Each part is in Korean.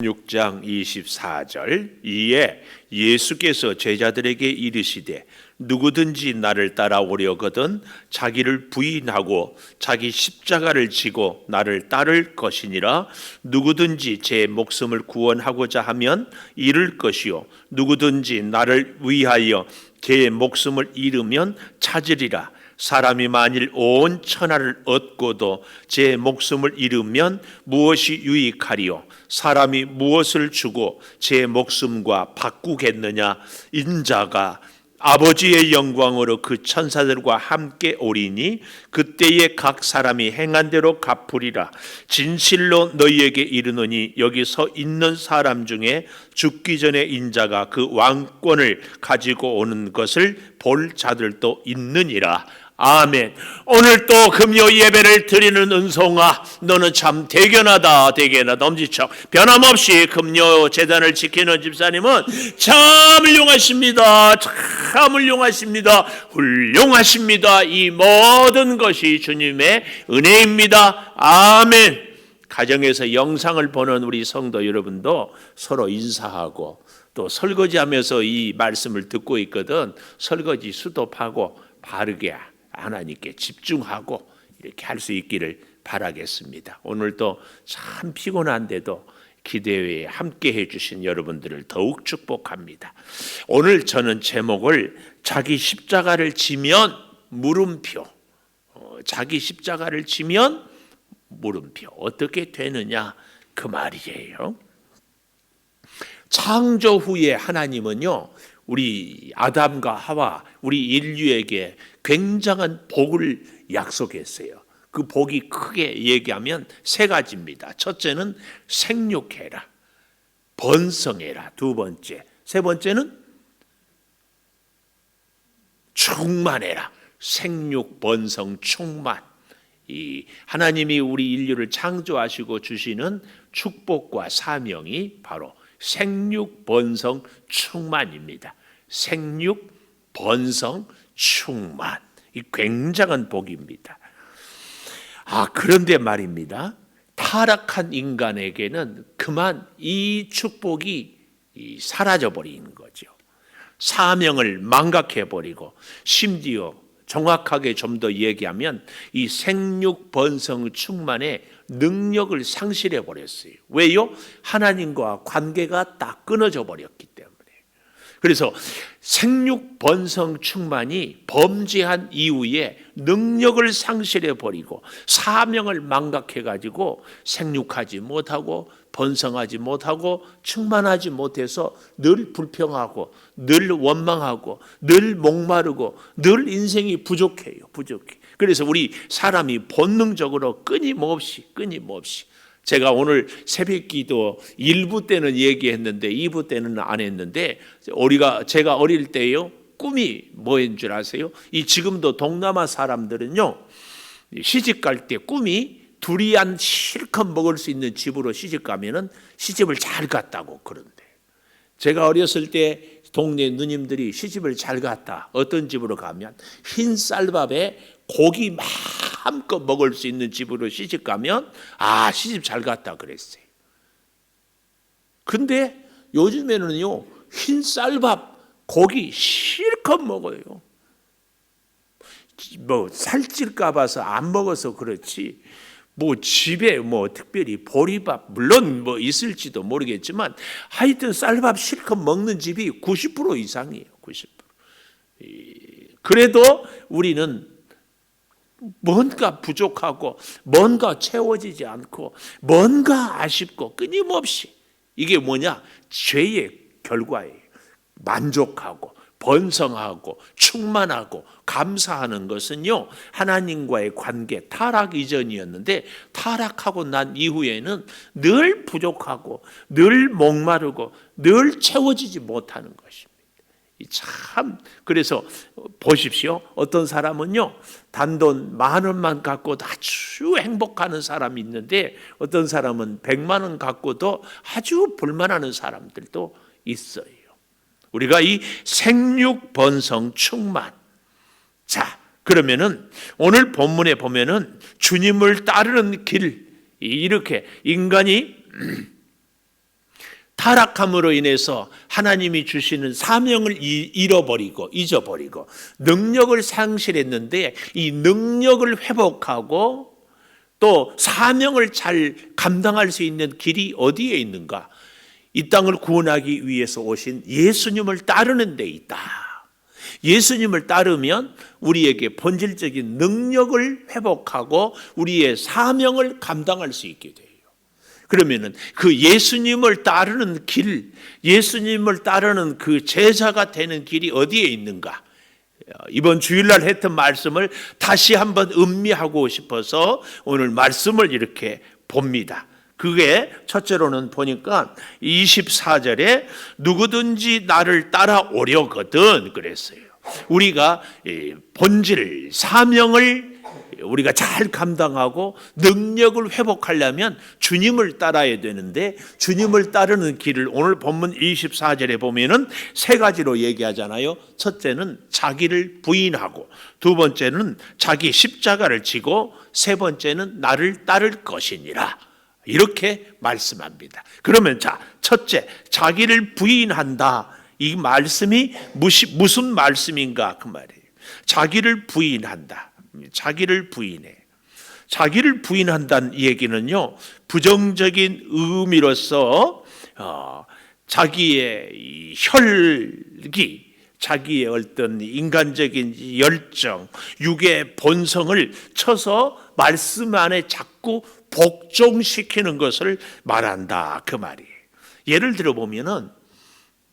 6장 24절 이에 예수께서 제자들에게 이르시되 누구든지 나를 따라오려거든 자기를 부인하고 자기 십자가를 지고 나를 따를 것이니라. 누구든지 제 목숨을 구원하고자 하면 잃을 것이요 누구든지 나를 위하여 제 목숨을 잃으면 찾으리라. 사람이 만일 온 천하를 얻고도 제 목숨을 잃으면 무엇이 유익하리요? 사람이 무엇을 주고 제 목숨과 바꾸겠느냐? 인자가 아버지의 영광으로 그 천사들과 함께 오리니 그때에 각 사람이 행한 대로 갚으리라. 진실로 너희에게 이르노니 여기 서 있는 사람 중에 죽기 전에 인자가 그 왕권을 가지고 오는 것을 볼 자들도 있느니라. 아멘. 오늘 또 금요 예배를 드리는 은송아, 너는 참 대견하다. 엄지척. 변함없이 금요 제단을 지키는 집사님은 참 훌륭하십니다. 훌륭하십니다. 이 모든 것이 주님의 은혜입니다. 아멘. 가정에서 영상을 보는 우리 성도 여러분도 서로 인사하고 또 설거지하면서 이 말씀을 듣고 있거든. 설거지 수도하고 바르게 하나님께 집중하고 이렇게 할 수 있기를 바라겠습니다. 오늘도 참 피곤한데도 기대회에 함께 해주신 여러분들을 더욱 축복합니다. 오늘 저는 제목을 자기 십자가를 지면 물음표, 자기 십자가를 지면 물음표 어떻게 되느냐 그 말이에요. 창조 후에 하나님은요 우리 아담과 하와 우리 인류에게 굉장한 복을 약속했어요. 그 복이 크게 얘기하면 세 가지입니다. 첫째는 생육해라, 번성해라. 두 번째, 세 번째는 충만해라. 생육, 번성, 충만. 이 하나님이 우리 인류를 창조하시고 주시는 축복과 사명이 바로 생육, 번성, 충만입니다. 생육, 번성, 충만. 이 굉장한 복입니다. 그런데 말입니다. 타락한 인간에게는 그만 이 축복이 사라져 버리는 거죠. 사명을 망각해 버리고 심지어 정확하게 좀 더 얘기하면 이 생육, 번성, 충만의 능력을 상실해 버렸어요. 왜요? 하나님과 관계가 딱 끊어져 버렸기 때문에. 그래서 생육, 번성, 충만이 범죄한 이후에 능력을 상실해 버리고 사명을 망각해 가지고 생육하지 못하고 번성하지 못하고 충만하지 못해서 늘 불평하고 늘 원망하고 늘 목마르고 늘 인생이 부족해요. 그래서 우리 사람이 본능적으로 끊임없이 제가 오늘 새벽기도 1부 때는 얘기했는데 2부 때는 안 했는데 제가 어릴 때요 꿈이 뭐인 줄 아세요? 지금도 동남아 사람들은요 시집 갈 때 꿈이 두리안 실컷 먹을 수 있는 집으로 시집 가면은 시집을 잘 갔다고 그런데 제가 어렸을 때 동네 누님들이 시집을 잘 갔다. 어떤 집으로 가면 흰 쌀밥에 고기 마음껏 먹을 수 있는 집으로 시집 가면 시집 잘 갔다 그랬어요. 근데 요즘에는요 흰 쌀밥 고기 실컷 먹어요. 살찔까 봐서 안 먹어서 그렇지 집에 특별히 보리밥 물론 있을지도 모르겠지만 하여튼 쌀밥 실컷 먹는 집이 90% 이상이에요. 90%. 그래도 우리는 뭔가 부족하고 뭔가 채워지지 않고 뭔가 아쉽고 끊임없이 이게 뭐냐? 죄의 결과예요. 만족하고 번성하고 충만하고 감사하는 것은요 하나님과의 관계 타락 이전이었는데 타락하고 난 이후에는 늘 부족하고 늘 목마르고 늘 채워지지 못하는 것입니다. 참 그래서 보십시오. 어떤 사람은요 단돈 10,000원만 갖고도 아주 행복하는 사람이 있는데 어떤 사람은 100만 원 갖고도 아주 불만하는 사람들도 있어요. 우리가 이 생육, 번성, 충만. 자, 그러면은 오늘 본문에 보면은 주님을 따르는 길, 이렇게 인간이 타락함으로 인해서 하나님이 주시는 사명을 잊어버리고 능력을 상실했는데, 이 능력을 회복하고 또 사명을 잘 감당할 수 있는 길이 어디에 있는가? 이 땅을 구원하기 위해서 오신 예수님을 따르는 데 있다. 예수님을 따르면 우리에게 본질적인 능력을 회복하고 우리의 사명을 감당할 수 있게 돼요. 그러면은 그 예수님을 따르는 길, 예수님을 따르는 그 제자가 되는 길이 어디에 있는가? 이번 주일날 했던 말씀을 다시 한번 음미하고 싶어서 오늘 말씀을 이렇게 봅니다. 그게 첫째로는 보니까 24절에 누구든지 나를 따라오려거든 그랬어요. 우리가 본질, 사명을 우리가 잘 감당하고 능력을 회복하려면 주님을 따라야 되는데, 주님을 따르는 길을 오늘 본문 24절에 보면은 세 가지로 얘기하잖아요. 첫째는 자기를 부인하고, 두 번째는 자기 십자가를 지고, 세 번째는 나를 따를 것이니라. 이렇게 말씀합니다. 그러면 첫째, 자기를 부인한다. 이 말씀이 무슨 말씀인가 그 말이에요. 자기를 부인한다. 자기를 부인해. 자기를 부인한다는 얘기는요, 부정적인 의미로서 자기의 혈기, 자기의 어떤 인간적인 열정, 육의 본성을 쳐서 말씀 안에 자꾸 복종시키는 것을 말한다 그 말이에요. 예를 들어 보면은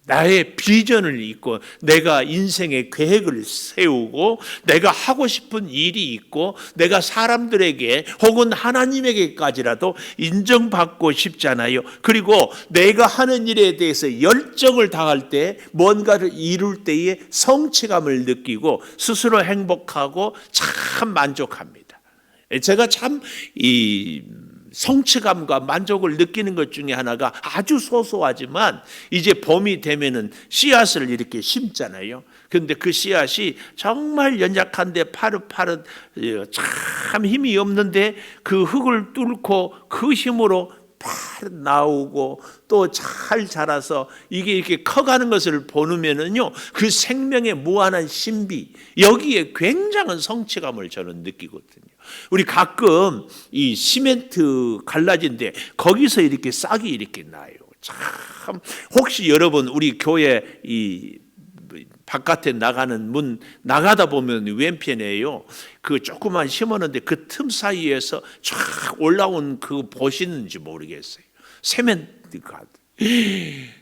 나의 비전을 있고 내가 인생의 계획을 세우고 내가 하고 싶은 일이 있고 내가 사람들에게 혹은 하나님에게까지라도 인정받고 싶잖아요. 그리고 내가 하는 일에 대해서 열정을 다할 때, 뭔가를 이룰 때에 성취감을 느끼고 스스로 행복하고 참 만족합니다. 제가 참 성취감과 만족을 느끼는 것 중에 하나가 아주 소소하지만 이제 봄이 되면은 씨앗을 이렇게 심잖아요. 그런데 그 씨앗이 정말 연약한데 파릇파릇 참 힘이 없는데 그 흙을 뚫고 그 힘으로 파릇 나오고 또 잘 자라서 이게 이렇게 커가는 것을 보면은요, 그 생명의 무한한 신비, 여기에 굉장한 성취감을 저는 느끼거든요. 우리 가끔 이 시멘트 갈라진데 거기서 이렇게 싹이 이렇게 나요. 참, 혹시 여러분 우리 교회 이 바깥에 나가는 문 나가다 보면 왼편에요, 그 조그만 심었는데 그 틈 사이에서 쫙 올라온 그 보시는지 모르겠어요. 세멘트가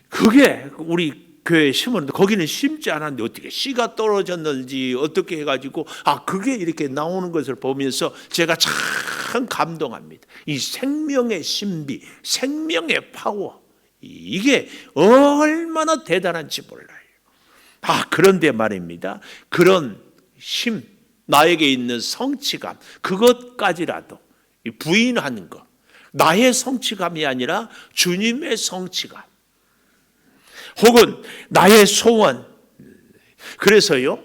그게 우리 교회에 심었는데 거기는 심지 않았는데 어떻게 씨가 떨어졌는지 어떻게 해가지고 그게 이렇게 나오는 것을 보면서 제가 참 감동합니다. 이 생명의 신비, 생명의 파워, 이게 얼마나 대단한지 몰라요. 그런데 말입니다. 그런 힘, 나에게 있는 성취감, 그것까지라도 부인하는 것, 나의 성취감이 아니라 주님의 성취감, 혹은 나의 소원. 그래서요,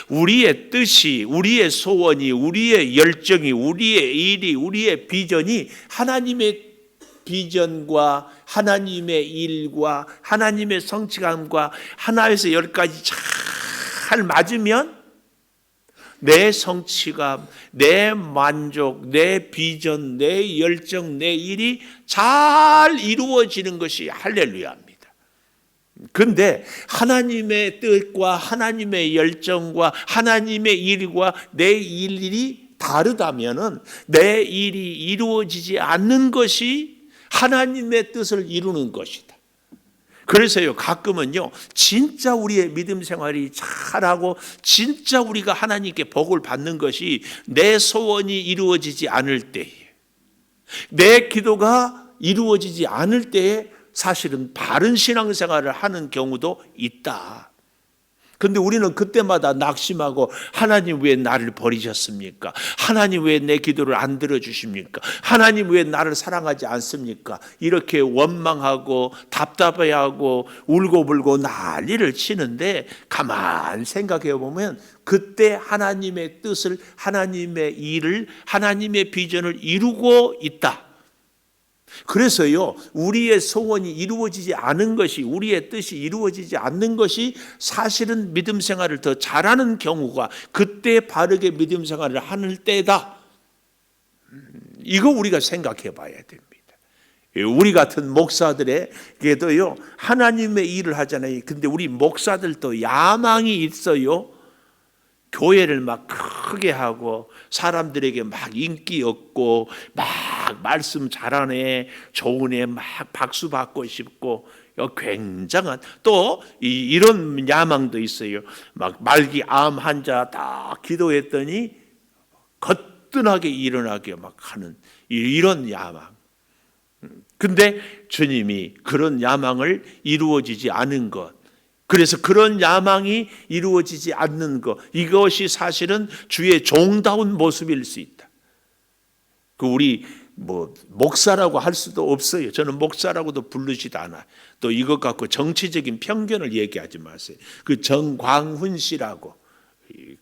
우리의 뜻이, 우리의 소원이, 우리의 열정이, 우리의 일이, 우리의 비전이 하나님의 비전과 하나님의 일과 하나님의 성취감과 하나에서 열까지 잘 맞으면 내 성취감, 내 만족, 내 비전, 내 열정, 내 일이 잘 이루어지는 것이 할렐루야입니다. 그런데 하나님의 뜻과 하나님의 열정과 하나님의 일과 내 일이 다르다면은 내 일이 이루어지지 않는 것이 하나님의 뜻을 이루는 것이다. 그래서요, 가끔은요, 진짜 우리의 믿음 생활이 잘하고 진짜 우리가 하나님께 복을 받는 것이 내 소원이 이루어지지 않을 때에, 내 기도가 이루어지지 않을 때에 사실은 바른 신앙생활을 하는 경우도 있다. 그런데 우리는 그때마다 낙심하고, 하나님 왜 나를 버리셨습니까? 하나님 왜 내 기도를 안 들어주십니까? 하나님 왜 나를 사랑하지 않습니까? 이렇게 원망하고 답답해하고 울고불고 난리를 치는데, 가만 생각해 보면 그때 하나님의 뜻을, 하나님의 일을, 하나님의 비전을 이루고 있다. 그래서요, 우리의 소원이 이루어지지 않은 것이, 우리의 뜻이 이루어지지 않는 것이 사실은 믿음 생활을 더 잘하는 경우가 그때 바르게 믿음 생활을 하는 때다. 이거 우리가 생각해 봐야 됩니다. 우리 같은 목사들에게도요, 하나님의 일을 하잖아요. 근데 우리 목사들도 야망이 있어요. 교회를 막 크게 하고 사람들에게 막 인기 얻고 막 말씀 잘하네, 좋은 애 막 박수 받고 싶고, 굉장한 또 이런 야망도 있어요. 막 말기 암 환자 딱 기도했더니 거뜬하게 일어나게 막 하는 이런 야망. 근데 주님이 그런 야망을 이루어지지 않은 것, 그래서 그런 야망이 이루어지지 않는 것, 이것이 사실은 주의 종다운 모습일 수 있다. 우리 목사라고 할 수도 없어요. 저는 목사라고도 부르지도 않아. 또 이것 갖고 정치적인 편견을 얘기하지 마세요. 그 정광훈 씨라고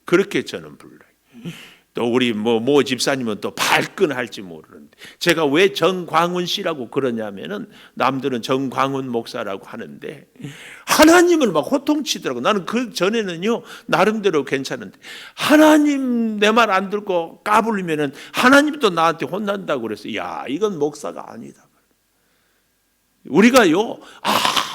그렇게 저는 불러요. 또 우리 모 집사님은 또 발끈할지 모르는데, 제가 왜 정광훈 씨라고 그러냐면은 남들은 정광훈 목사라고 하는데 하나님을 막 호통치더라고. 나는 그 전에는요 나름대로 괜찮은데, 하나님 내 말 안 듣고 까불면은 하나님도 나한테 혼난다고 그랬어요. 야, 이건 목사가 아니다. 우리가요,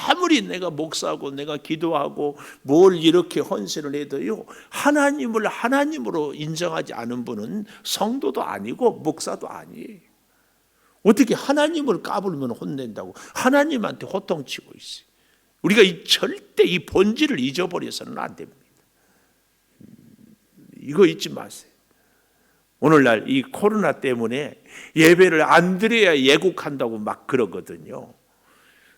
아무리 내가 목사고 내가 기도하고 뭘 이렇게 헌신을 해도요, 하나님을 하나님으로 인정하지 않은 분은 성도도 아니고 목사도 아니에요. 어떻게 하나님을 까불면 혼낸다고 하나님한테 호통치고 있어요. 우리가 절대 이 본질을 잊어버려서는 안 됩니다. 이거 잊지 마세요. 오늘날 이 코로나 때문에 예배를 안 드려야 예국한다고 막 그러거든요.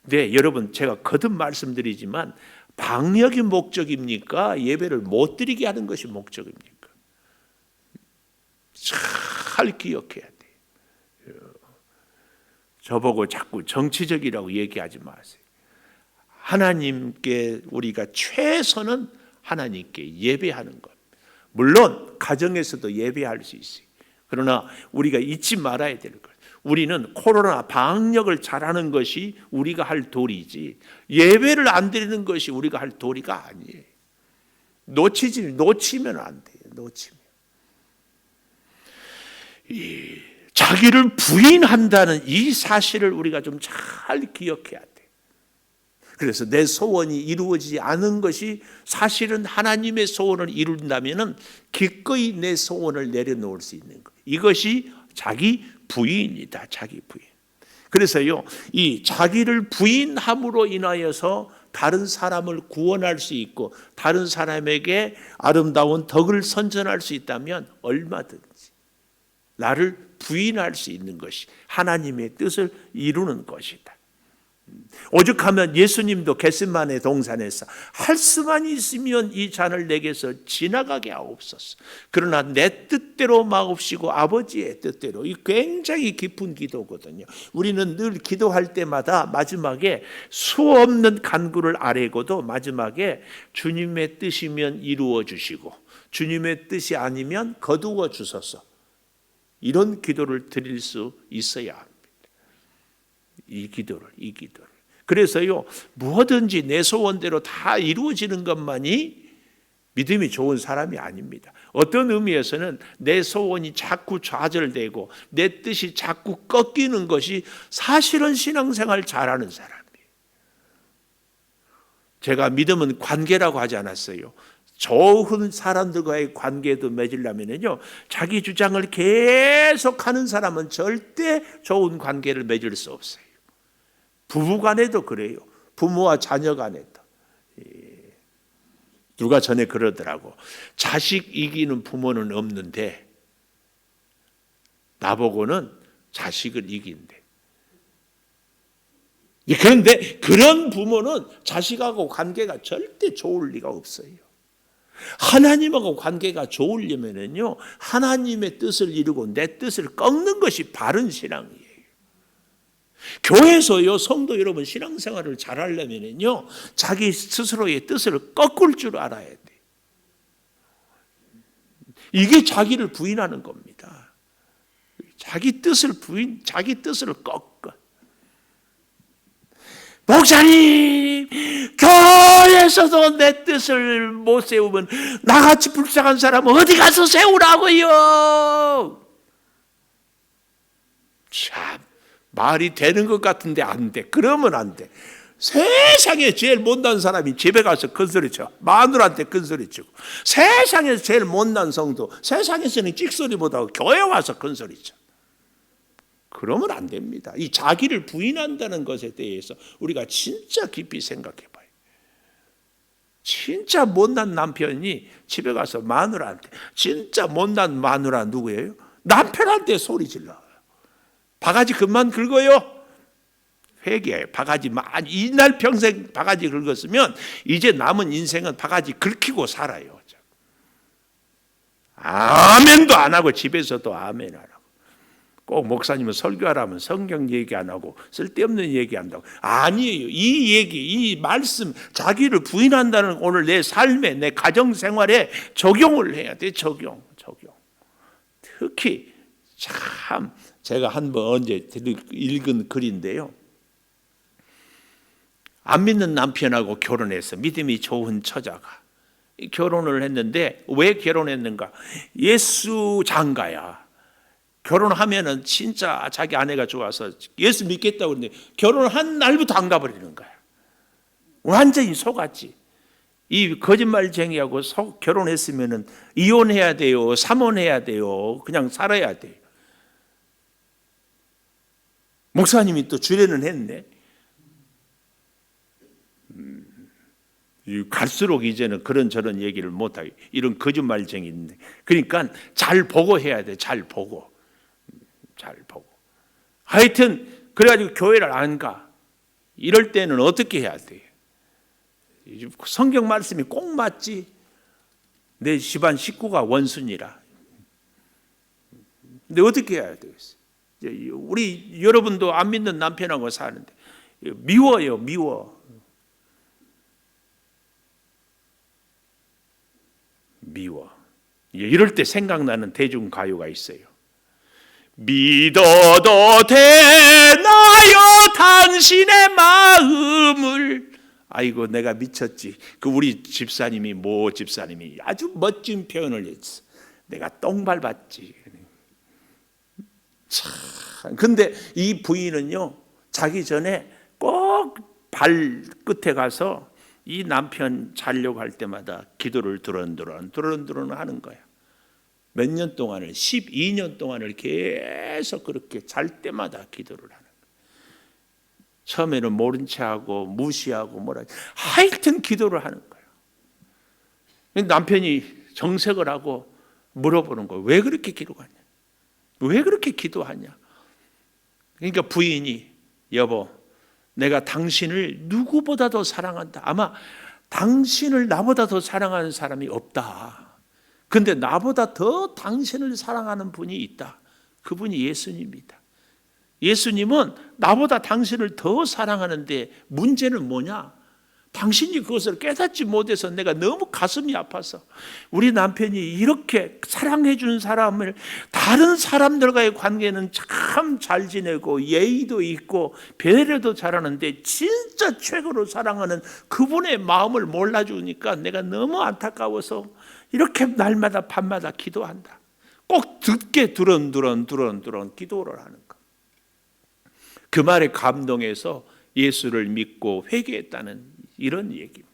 네, 여러분, 제가 거듭 말씀드리지만 방역이 목적입니까? 예배를 못 드리게 하는 것이 목적입니까? 잘 기억해야 돼요. 저보고 자꾸 정치적이라고 얘기하지 마세요. 하나님께 우리가 최선은 하나님께 예배하는 것. 물론 가정에서도 예배할 수 있어요. 그러나 우리가 잊지 말아야 될 것. 우리는 코로나 방역을 잘하는 것이 우리가 할 도리지, 예배를 안 드리는 것이 우리가 할 도리가 아니에요. 놓치면 안 돼요. 놓치면. 자기를 부인한다는 이 사실을 우리가 좀 잘 기억해야 돼. 그래서 내 소원이 이루어지지 않은 것이 사실은 하나님의 소원을 이룬다면은 기꺼이 내 소원을 내려놓을 수 있는 것. 이것이 자기 부인이다. 자기 부인. 그래서요, 이 자기를 부인함으로 인하여서 다른 사람을 구원할 수 있고 다른 사람에게 아름다운 덕을 선전할 수 있다면 얼마든지 나를 부인할 수 있는 것이 하나님의 뜻을 이루는 것이다. 오죽하면 예수님도 겟세마네 동산에서 할 수만 있으면 이 잔을 내게서 지나가게 하옵소서. 그러나 내 뜻대로 마옵시고 아버지의 뜻대로. 이 굉장히 깊은 기도거든요. 우리는 늘 기도할 때마다 마지막에 수없는 간구를 아뢰고도 마지막에 주님의 뜻이면 이루어 주시고 주님의 뜻이 아니면 거두어 주소서. 이런 기도를 드릴 수 있어야 합니다. 이 기도를. 그래서요, 무엇든지 내 소원대로 다 이루어지는 것만이 믿음이 좋은 사람이 아닙니다. 어떤 의미에서는 내 소원이 자꾸 좌절되고 내 뜻이 자꾸 꺾이는 것이 사실은 신앙생활 잘하는 사람이에요. 제가 믿음은 관계라고 하지 않았어요. 좋은 사람들과의 관계도 맺으려면요, 자기 주장을 계속하는 사람은 절대 좋은 관계를 맺을 수 없어요. 부부 간에도 그래요. 부모와 자녀 간에도. 누가 전에 그러더라고. 자식 이기는 부모는 없는데 나보고는 자식을 이긴대. 그런데 그런 부모는 자식하고 관계가 절대 좋을 리가 없어요. 하나님하고 관계가 좋으려면요, 하나님의 뜻을 이루고 내 뜻을 꺾는 것이 바른 신앙이에요. 교회에서요, 성도 여러분 신앙생활을 잘하려면요, 자기 스스로의 뜻을 꺾을 줄 알아야 돼. 이게 자기를 부인하는 겁니다. 자기 뜻을 꺾어. 목사님, 교회에서도 내 뜻을 못 세우면 나같이 불쌍한 사람은 어디 가서 세우라고요? 참, 말이 되는 것 같은데 안 돼. 그러면 안 돼. 세상에 제일 못난 사람이 집에 가서 큰소리쳐. 마누라한테 큰소리치고, 세상에서 제일 못난 성도, 세상에서는 찍소리 못하고 교회 와서 큰소리쳐. 그러면 안 됩니다. 이 자기를 부인한다는 것에 대해서 우리가 진짜 깊이 생각해 봐요. 진짜 못난 남편이 집에 가서 마누라한테, 진짜 못난 마누라 누구예요? 남편한테 소리 질러. 바가지 그만 긁어요. 회개해요. 바가지 이날 평생 바가지 긁었으면 이제 남은 인생은 바가지 긁히고 살아요. 아멘도 안 하고 집에서도 아멘 안 하고, 꼭 목사님은 설교하라면 성경 얘기 안 하고 쓸데없는 얘기 한다고. 아니에요. 이 얘기, 이 말씀, 자기를 부인한다는 오늘 내 삶에, 내 가정생활에 적용을 해야 돼. 적용. 특히 참 제가 한번 언제 읽은 글인데요, 안 믿는 남편하고 결혼해서 믿음이 좋은 처자가 결혼을 했는데, 왜 결혼했는가? 예수 장가야. 결혼하면은 진짜 자기 아내가 좋아서 예수 믿겠다고 그러는데 결혼한 날부터 안 가버리는 거야. 완전히 속았지. 이 거짓말쟁이하고 결혼했으면은 이혼해야 돼요, 삼혼해야 돼요, 그냥 살아야 돼요. 목사님이 또 주례는 했네. 갈수록 이제는 그런저런 얘기를 못하게, 이런 거짓말쟁이인데, 그러니까 잘 보고 해야 돼. 잘 보고. 하여튼 그래가지고 교회를 안 가. 이럴 때는 어떻게 해야 돼? 성경 말씀이 꼭 맞지. 내 집안 식구가 원수니라. 근데 어떻게 해야 되겠어? 우리 여러분도 안 믿는 남편하고 사는데 미워요. 미워. 이럴 때 생각나는 대중가요가 있어요. 믿어도 되나요 당신의 마음을. 아이고 내가 미쳤지. 그 우리 집사님이, 모 집사님이 아주 멋진 표현을 했어. 내가 똥 밟았지. 참. 근데 이 부인은요, 자기 전에 꼭 발끝에 가서 이 남편 자려고 할 때마다 기도를 두런두런 하는 거야. 몇 년 동안을, 12년 동안을 계속 그렇게 잘 때마다 기도를 하는 거야. 처음에는 모른 체하고 무시하고 뭐라, 하여튼 기도를 하는 거야. 남편이 정색을 하고 물어보는 거야. 왜 그렇게 기도하냐? 왜 그렇게 기도하냐? 그러니까 부인이, 여보, 내가 당신을 누구보다도 사랑한다. 아마 당신을 나보다 더 사랑하는 사람이 없다. 근데 나보다 더 당신을 사랑하는 분이 있다. 그분이 예수님이다. 예수님은 나보다 당신을 더 사랑하는데 문제는 뭐냐? 당신이 그것을 깨닫지 못해서 내가 너무 가슴이 아파서, 우리 남편이 이렇게 사랑해 주는 사람을, 다른 사람들과의 관계는 참 잘 지내고 예의도 있고 배려도 잘하는데 진짜 최고로 사랑하는 그분의 마음을 몰라주니까 내가 너무 안타까워서 이렇게 날마다 밤마다 기도한다. 꼭 듣게 두런두런 기도를 하는 것. 그 말에 감동해서 예수를 믿고 회개했다는 이런 얘기입니다.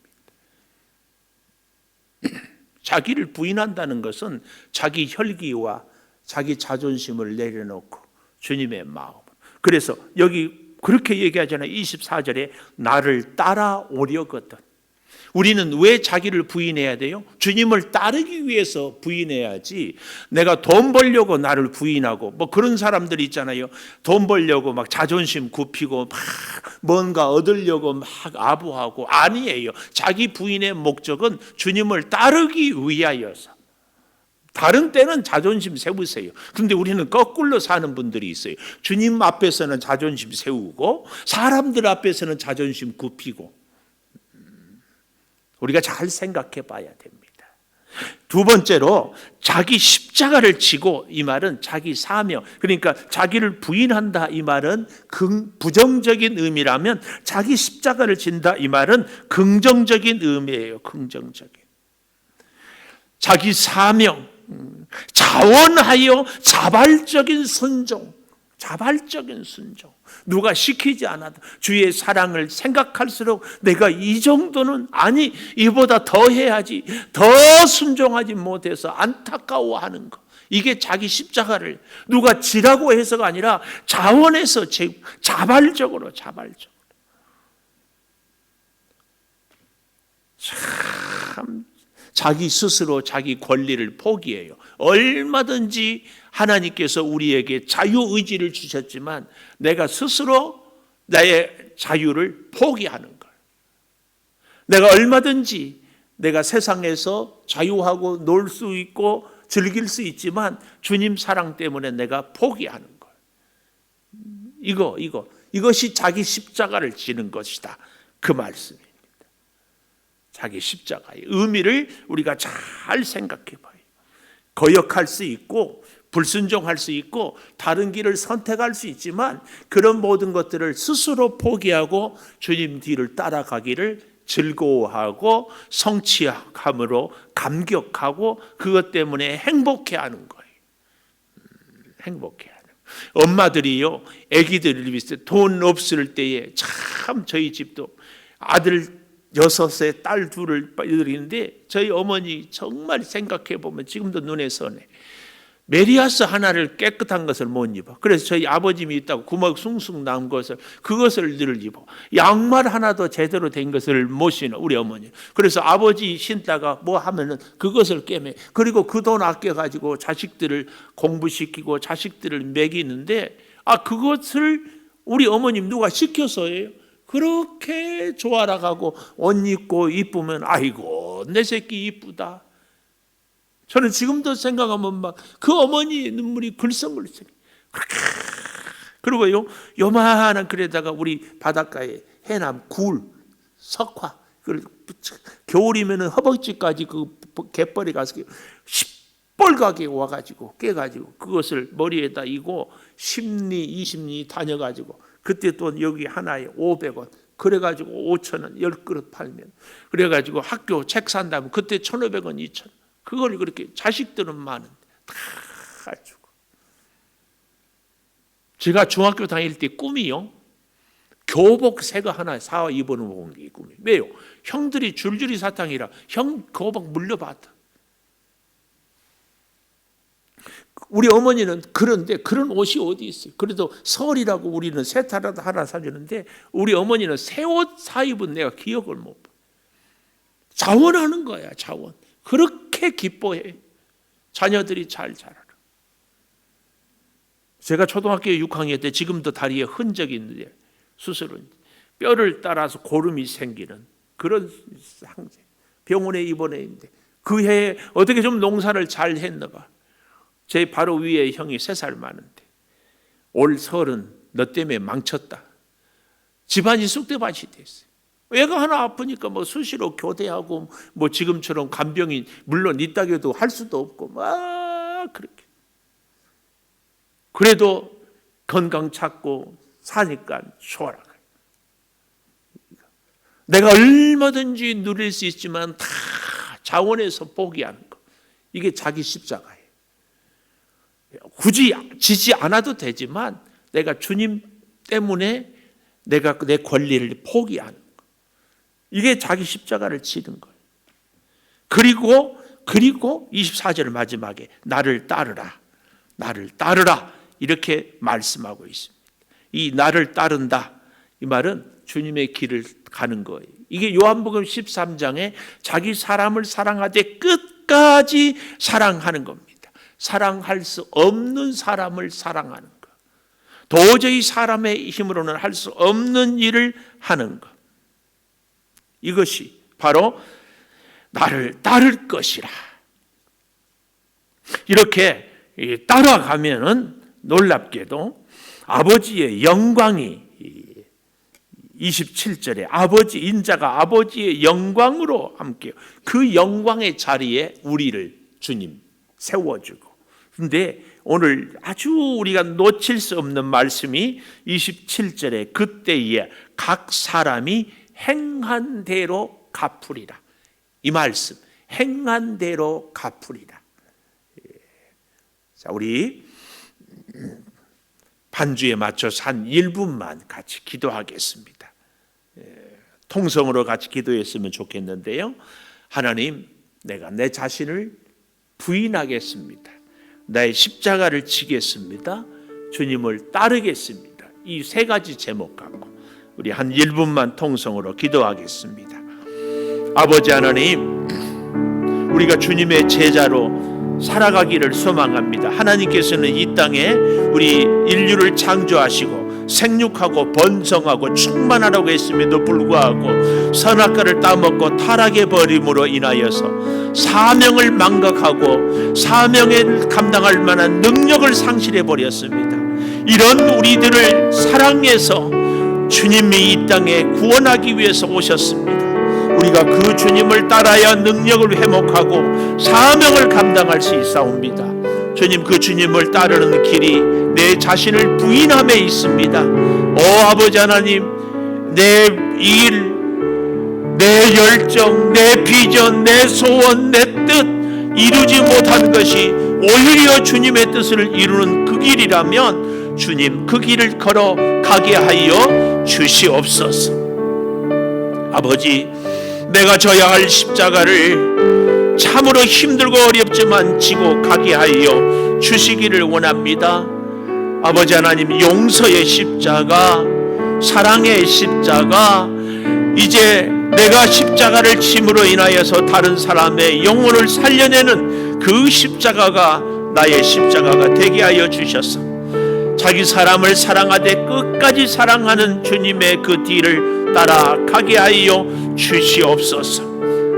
자기를 부인한다는 것은 자기 혈기와 자기 자존심을 내려놓고 주님의 마음. 그래서 여기 그렇게 얘기하잖아요. 24절에 나를 따라오려거든. 우리는 왜 자기를 부인해야 돼요? 주님을 따르기 위해서 부인해야지. 내가 돈 벌려고 나를 부인하고, 뭐 그런 사람들이 있잖아요. 돈 벌려고 막 자존심 굽히고 막 뭔가 얻으려고 막 아부하고. 아니에요. 자기 부인의 목적은 주님을 따르기 위하여서. 다른 때는 자존심 세우세요. 그런데 우리는 거꾸로 사는 분들이 있어요. 주님 앞에서는 자존심 세우고 사람들 앞에서는 자존심 굽히고. 우리가 잘 생각해 봐야 됩니다. 두 번째로 자기 십자가를 지고, 이 말은 자기 사명, 그러니까 자기를 부인한다, 이 말은 부정적인 의미라면 자기 십자가를 진다, 이 말은 긍정적인 의미예요. 긍정적인 자기 사명, 자원하여 자발적인 순종, 자발적인 순종. 누가 시키지 않아도 주의 사랑을 생각할수록 내가 이 정도는 아니, 이보다 더 해야지, 더 순종하지 못해서 안타까워하는 것. 이게 자기 십자가를 누가 지라고 해서가 아니라 자원해서 자발적으로. 참 자기 스스로 자기 권리를 포기해요. 얼마든지 하나님께서 우리에게 자유의지를 주셨지만 내가 스스로 나의 자유를 포기하는 걸. 내가 얼마든지 내가 세상에서 자유하고 놀 수 있고 즐길 수 있지만 주님 사랑 때문에 내가 포기하는 걸. 이것이 자기 십자가를 지는 것이다, 그 말씀입니다. 자기 십자가의 의미를 우리가 잘 생각해 봐요. 거역할 수 있고 불순종할 수 있고 다른 길을 선택할 수 있지만 그런 모든 것들을 스스로 포기하고 주님 뒤를 따라가기를 즐거워하고 성취함으로 감격하고 그것 때문에 행복해하는 거예요. 행복해하는. 엄마들이요, 아기들을 위해서 돈 없을 때에 참 저희 집도 아들 6에 딸 2을 드리는데 저희 어머니 정말 생각해 보면 지금도 눈에 선해. 메리아스 하나를 깨끗한 것을 못 입어. 그래서 저희 아버님이 있다고 구멍 숭숭 난 것을, 그것을 늘 입어. 양말 하나도 제대로 된 것을 못 신어, 우리 어머니. 그래서 아버지 신다가 뭐 하면은 그것을 꿰매. 그리고 그 돈 아껴가지고 자식들을 공부시키고 자식들을 먹이는데, 그것을 우리 어머님 누가 시켜서예요? 그렇게 좋아라가고 옷 입고 이쁘면 아이고 내 새끼 이쁘다. 저는 지금도 생각하면 막 그 어머니 눈물이 글썽글썽. 그리고요, 요만한 글에다가 우리 바닷가에 해남 굴, 석화, 겨울이면은 허벅지까지 그 갯벌에 가서 시뻘겋게 와가지고 깨가지고 그것을 머리에다 이고 10리 20리 다녀가지고 그때 또 여기 하나에 500원, 그래가지고 5,000원 10그릇 팔면, 그래가지고 학교 책 산다면 그때 1,500원 2,000원. 그걸 그렇게, 자식들은 많은데 다 주고. 제가 중학교 다닐 때 꿈이요, 교복 새거 하나 사 입어놓은 게 꿈이에요. 왜요? 형들이 줄줄이 사탕이라 형 교복 물려받아. 우리 어머니는 그런데 그런 옷이 어디 있어요? 그래도 설이라고 우리는 세타라도 하나 사주는데 우리 어머니는 새 옷 사 입은 내가 기억을 못 봐. 자원하는 거야, 자원. 그렇게 기뻐해. 자녀들이 잘 자라라. 제가 초등학교 6학년 때, 지금도 다리에 흔적이 있는데 수술은 뼈를 따라서 고름이 생기는 그런 상태. 병원에 입원해 있는데 그 해에 어떻게 좀 농사를 잘 했나 봐. 제 바로 위에 형이 3살 많은데 올 설은 너 때문에 망쳤다. 집안이 쑥대밭이 됐어요. 애가 하나 아프니까 뭐 수시로 교대하고 뭐 지금처럼 간병인, 물론 이따게도 할 수도 없고 막 그렇게. 그래도 건강 찾고 사니까 좋아라. 내가 얼마든지 누릴 수 있지만 다 자원해서 포기하는 거. 이게 자기 십자가예요. 굳이 지지 않아도 되지만 내가 주님 때문에 내가 내 권리를 포기하는 거. 이게 자기 십자가를 지는 거예요. 그리고 24절 마지막에 나를 따르라. 나를 따르라. 이렇게 말씀하고 있습니다. 이 나를 따른다. 이 말은 주님의 길을 가는 거예요. 이게 요한복음 13장에 자기 사람을 사랑하되 끝까지 사랑하는 겁니다. 사랑할 수 없는 사람을 사랑하는 것. 도저히 사람의 힘으로는 할 수 없는 일을 하는 것. 이것이 바로 나를 따를 것이라. 이렇게 따라가면은 놀랍게도 아버지의 영광이 27절에 아버지 인자가 아버지의 영광으로 함께 그 영광의 자리에 우리를 주님 세워주고. 그런데 오늘 아주 우리가 놓칠 수 없는 말씀이 27절에 그때에 각 사람이 행한 대로 갚으리라. 이 말씀 행한 대로 갚으리라. 자, 우리 반주에 맞춰서 한 1분만 같이 기도하겠습니다. 통성으로 같이 기도했으면 좋겠는데요. 하나님, 내가 내 자신을 부인하겠습니다. 나의 십자가를 지겠습니다. 주님을 따르겠습니다. 이 세 가지 제목 갖고 우리 한 1분만 통성으로 기도하겠습니다. 아버지 하나님, 우리가 주님의 제자로 살아가기를 소망합니다. 하나님께서는 이 땅에 우리 인류를 창조하시고 생육하고 번성하고 충만하라고 했음에도 불구하고 선악과를 따먹고 타락해 버림으로 인하여서 사명을 망각하고 사명을 감당할 만한 능력을 상실해 버렸습니다. 이런 우리들을 사랑해서 주님이 이 땅에 구원하기 위해서 오셨습니다. 우리가 그 주님을 따라야 능력을 회복하고 사명을 감당할 수 있사옵니다. 주님, 그 주님을 따르는 길이 내 자신을 부인함에 있습니다. 오 아버지 하나님, 내 일, 내 열정, 내 비전, 내 소원, 내 뜻 이루지 못한 것이 오히려 주님의 뜻을 이루는 그 길이라면 주님, 그 길을 걸어가게 하여 주시옵소서. 아버지, 내가 져야 할 십자가를 참으로 힘들고 어렵지만 지고 가게 하여 주시기를 원합니다. 아버지 하나님, 용서의 십자가, 사랑의 십자가, 이제 내가 십자가를 짐으로 인하여서 다른 사람의 영혼을 살려내는 그 십자가가 나의 십자가가 되게 하여 주셔서 자기 사람을 사랑하되 끝까지 사랑하는 주님의 그 뒤를 따라가게 하여 주시옵소서.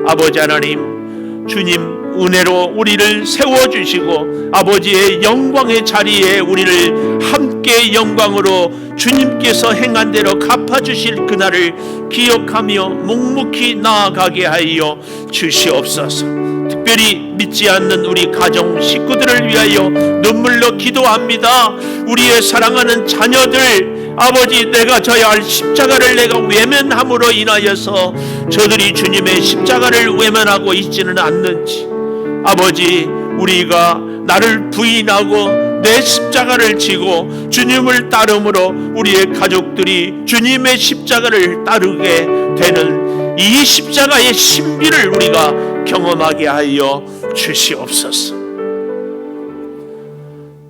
아버지 하나님, 주님 은혜로 우리를 세워주시고 아버지의 영광의 자리에 우리를 함께 영광으로 주님께서 행한 대로 갚아주실 그날을 기억하며 묵묵히 나아가게 하여 주시옵소서. 특별히 믿지 않는 우리 가정 식구들을 위하여 눈물로 기도합니다. 우리의 사랑하는 자녀들, 아버지, 내가 져야 할 십자가를 내가 외면함으로 인하여서 저들이 주님의 십자가를 외면하고 있지는 않는지, 아버지, 우리가 나를 부인하고 내 십자가를 지고 주님을 따름으로 우리의 가족들이 주님의 십자가를 따르게 되는 이 십자가의 신비를 우리가 경험하게 하여 주시옵소서.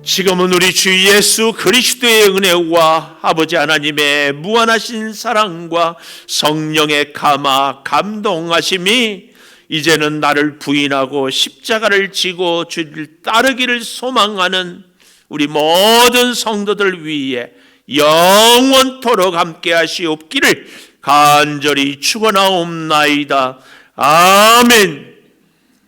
지금은 우리 주 예수 그리스도의 은혜와 아버지 하나님의 무한하신 사랑과 성령의 감화 감동하심이 이제는 나를 부인하고 십자가를 지고 주를 따르기를 소망하는 우리 모든 성도들 위해 영원토록 함께 하시옵기를 간절히 축원하옵나이다. 아멘.